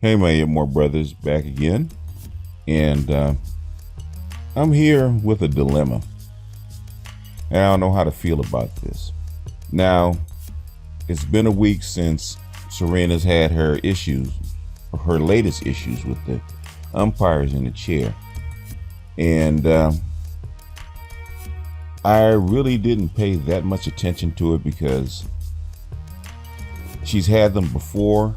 Hey, my IBMOR brothers, back again, and I'm here with a dilemma. And I don't know how to feel about this. Now, it's been a week since Serena's had her issues, her latest issues with the umpires in the chair, and I really didn't pay that much attention to it because she's had them before.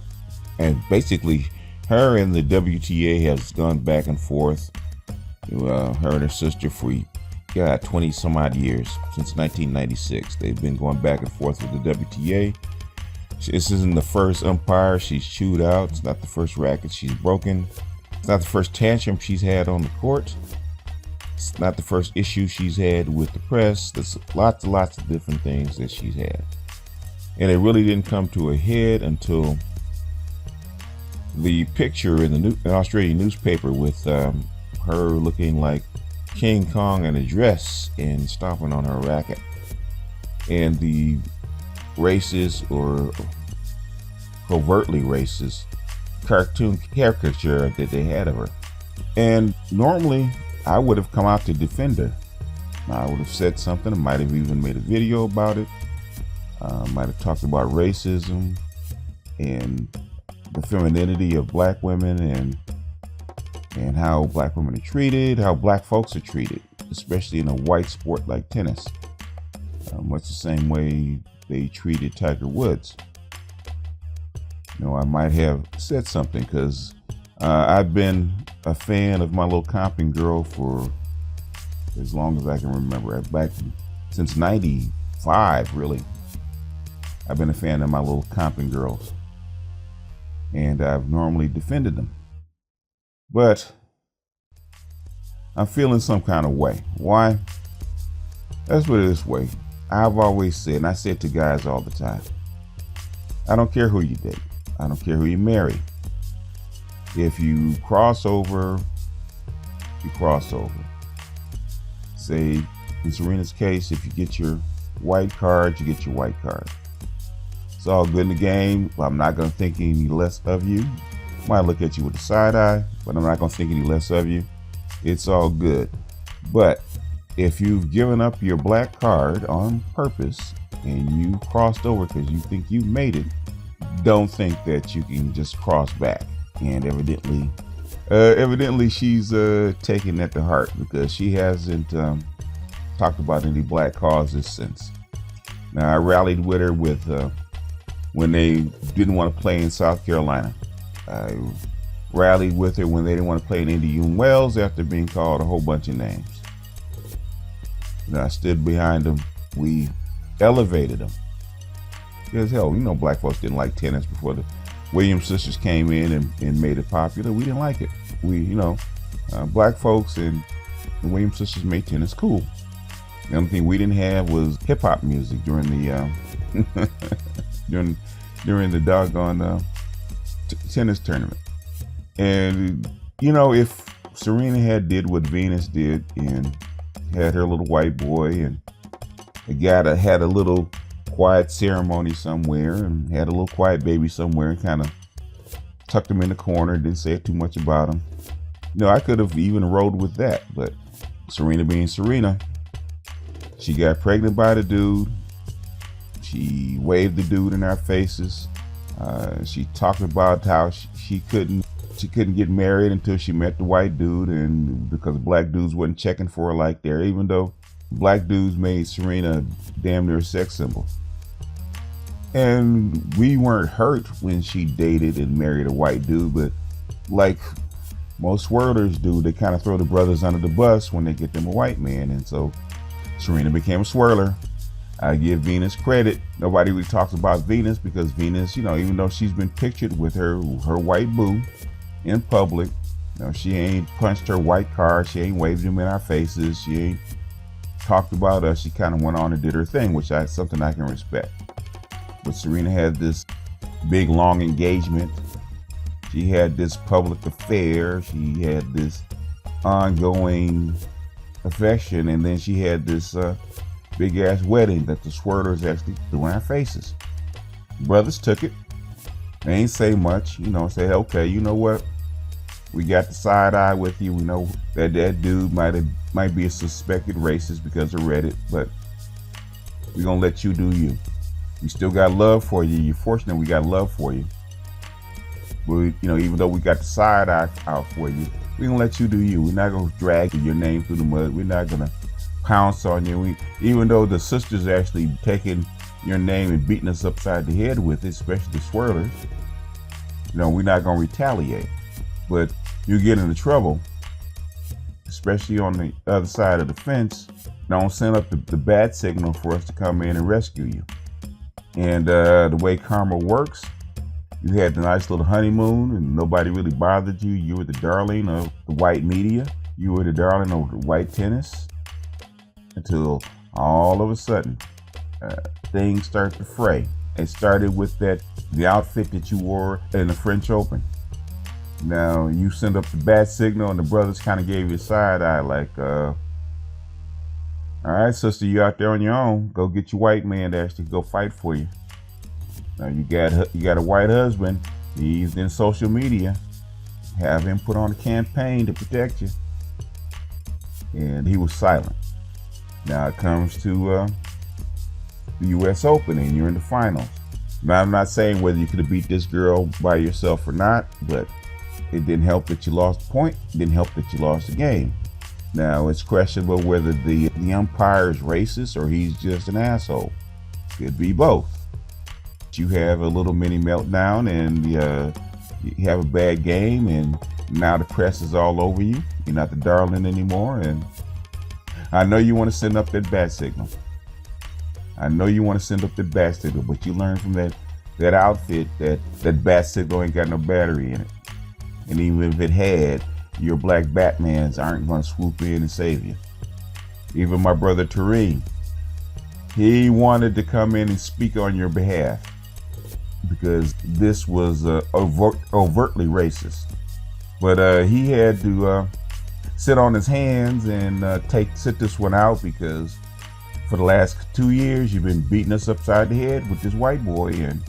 And basically, her and the WTA has gone back and forth. Her and her sister for 20 some odd years, since 1996. They've been going back and forth with the WTA. This isn't the first umpire she's chewed out. It's not the first racket she's broken. It's not the first tantrum she's had on the court. It's not the first issue she's had with the press. There's lots and lots of different things that she's had. And it really didn't come to a head until the picture in the Australian newspaper with her looking like King Kong in a dress and stomping on her racket, and the racist or covertly racist cartoon caricature that they had of her. And normally I would have come out to defend her. I would have said something. I might have even made a video about it. Might have talked about racism and the femininity of black women and how black women are treated, how black folks are treated, especially in a white sport like tennis. Much the same way they treated Tiger Woods. I might have said something because I've been a fan of my little comping girl for as long as I can remember. Back since '95, really. I've been a fan of my little comping girls, and I've normally defended them. But I'm feeling some kind of way. Why? Let's put it this way. I've always said, and I say it to guys all the time, I don't care who you date. I don't care who you marry. If you cross over, you cross over. Say, in Serena's case, if you get your white card, you get your white card. It's all good in the game. Well, I'm not going to think any less of you. Might look at you with a side eye, but I'm not going to think any less of you. It's all good. But if you've given up your black card on purpose and you crossed over because you think you made it, don't think that you can just cross back. And evidently she's taking that to heart because she hasn't talked about any black causes since. Now, I rallied with her with when they didn't want to play in South Carolina. I rallied with her when they didn't want to play in Indian Wells after being called a whole bunch of names. I stood behind them. We elevated them. Because hell, black folks didn't like tennis before the Williams sisters came in and made it popular. We didn't like it. Black folks and the Williams sisters made tennis cool. The only thing we didn't have was hip hop music during the during the doggone tennis tournament. And if Serena had did what Venus did and had her little white boy and had a little quiet ceremony somewhere and had a little quiet baby somewhere and kind of tucked him in the corner, didn't say too much about him, I could have even rode with that. But Serena being Serena, she got pregnant by the dude. She waved the dude in our faces. She talked about how she couldn't get married until she met the white dude, and because black dudes wasn't checking for her like that, even though black dudes made Serena damn near a sex symbol. And we weren't hurt when she dated and married a white dude, but like most swirlers do, they kind of throw the brothers under the bus when they get them a white man. And so Serena became a swirler. I give Venus credit. Nobody really talks about Venus because Venus, even though she's been pictured with her white boo in public, she ain't punched her white card. She ain't waved him in our faces. She ain't talked about us. She kind of went on and did her thing, which is something I can respect. But Serena had this big, long engagement. She had this public affair. She had this ongoing affection. And then she had this big ass wedding that the swirlers actually threw in our faces. Brothers took it. They ain't say much, say, okay, you know what? We got the side eye with you. We know that dude might be a suspected racist because of Reddit, but we're gonna let you do you. We still got love for you. You're fortunate we got love for you. But even though we got the side eye out for you, we're gonna let you do you. We're not gonna drag your name through the mud. We're not gonna pounce on you. Even though the sisters actually taking your name and beating us upside the head with it, especially the swirlers, we're not gonna retaliate. But you get into trouble, especially on the other side of the fence. Don't send up the bad signal for us to come in and rescue you. And the way karma works, you had the nice little honeymoon and nobody really bothered you. You were the darling of the white media. You were the darling of the white tennis. Until all of a sudden, things start to fray. It started with the outfit that you wore in the French Open. Now, you send up the bat signal and the brothers kind of gave you a side eye like, all right, sister, you out there on your own. Go get your white man to actually go fight for you. Now, you got a white husband. He's in social media. Have him put on a campaign to protect you. And he was silent. Now it comes to the U.S. Open and you're in the finals. Now, I'm not saying whether you could have beat this girl by yourself or not, but it didn't help that you lost the point. It didn't help that you lost the game. Now, it's questionable whether the umpire is racist or he's just an asshole. Could be both. You have a little mini meltdown and you have a bad game, and now the press is all over you. You're not the darling anymore, and I know you want to send up that bat signal. But you learn from that outfit that bat signal ain't got no battery in it. And even if it had, your black Batmans aren't going to swoop in and save you. Even my brother Serena, he wanted to come in and speak on your behalf because this was overtly racist. But he had to sit on his hands and sit this one out, because for the last 2 years you've been beating us upside the head with this white boy. And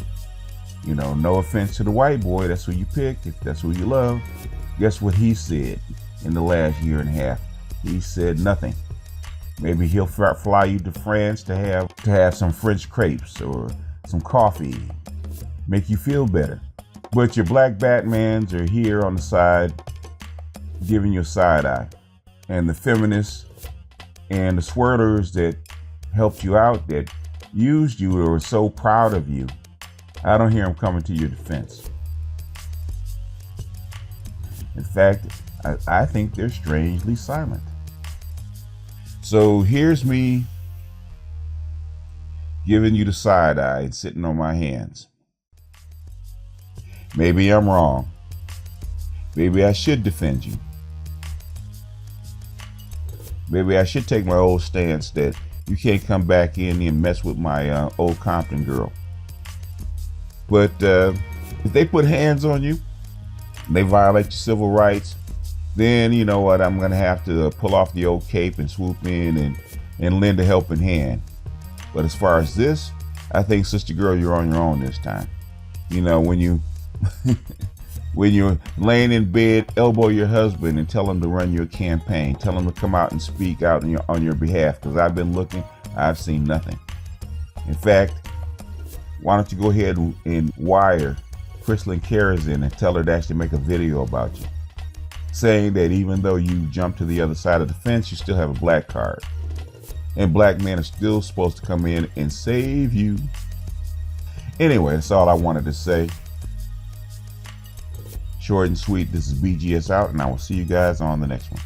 no offense to the white boy, that's who you picked, if that's who you love. Guess what he said in the last year and a half? He said nothing. Maybe he'll fly you to France to have some French crepes or some coffee, make you feel better. But your black Batmans are here on the side giving you a side eye. And the feminists and the swirlers that helped you out, that used you or were so proud of you, I don't hear them coming to your defense. In fact, I think they're strangely silent. So here's me giving you the side eye and sitting on my hands. Maybe I'm wrong. Maybe I should defend you. Maybe I should take my old stance that you can't come back in and mess with my old Compton girl. But if they put hands on you, they violate your civil rights, then you know what, I'm going to have to pull off the old cape and swoop in and lend a helping hand. But as far as this, I think, sister girl, you're on your own this time. When you when you're laying in bed, elbow your husband and tell him to run your campaign. Tell him to come out and speak out on your behalf, because I've been looking, I've seen nothing. In fact, why don't you go ahead and wire Crystalline Karazin and tell her to actually make a video about you, saying that even though you jumped to the other side of the fence, you still have a black card. And black men are still supposed to come in and save you. Anyway, that's all I wanted to say. Short and sweet, this is BGS out, and I will see you guys on the next one.